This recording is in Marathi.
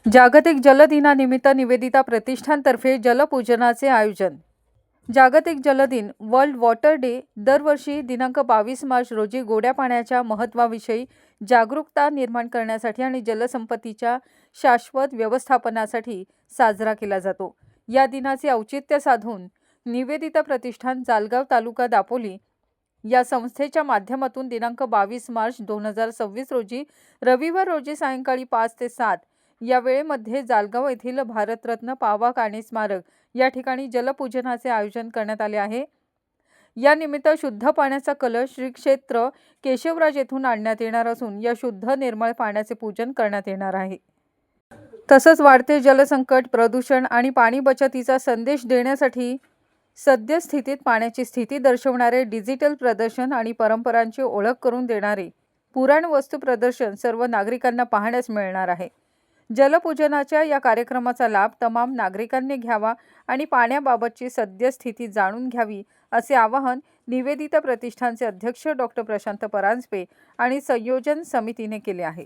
जागतिक जल दिनानिमित्त निवेदिता प्रतिष्ठानतर्फे जलपूजनाचे आयोजन। जागतिक जल दिन वर्ल्ड वॉटर डे दरवर्षी दिनांक 22 मार्च रोजी गोड्या पाण्याच्या महत्त्वाविषयी जागरूकता निर्माण करण्यासाठी आणि जलसंपत्तीच्या शाश्वत व्यवस्थापनासाठी साजरा केला जातो। या दिनाचे औचित्य साधून निवेदिता प्रतिष्ठान जालगाव तालुका दापोली या संस्थेच्या माध्यमातून दिनांक 22 मार्च 2026 रोजी रविवार रोजी सायंकाळी 5 ते 7 या वेळेमध्ये जालगाव येथील भारतरत्न पावा काणे स्मारक या ठिकाणी जलपूजनाचे आयोजन करण्यात आले आहे। या निमित्त शुद्ध पाण्याचा कलश श्री क्षेत्र केशवराज येथून आणण्यात येणार असून या शुद्ध निर्मळ पाण्याचे पूजन करण्यात येणार आहे। तसंच वाढते जलसंकट, प्रदूषण आणि पाणी बचतीचा संदेश देण्यासाठी सद्यस्थितीत पाण्याची स्थिती दर्शवणारे डिजिटल प्रदर्शन आणि परंपरांची ओळख करून देणारे पुराण वस्तू प्रदर्शन सर्व नागरिकांना पाहण्यास मिळणार आहे। जलपूजनाच्या या कार्यक्रमाचा लाभ तमाम नागरिकांनी घ्यावा आणि पाण्याबाबतची सद्यस्थिती जाणून घ्यावी असे आवाहन निवेदिता प्रतिष्ठानचे अध्यक्ष डॉ. प्रशांत परांजपे आणि संयोजन समितीने केले आहे।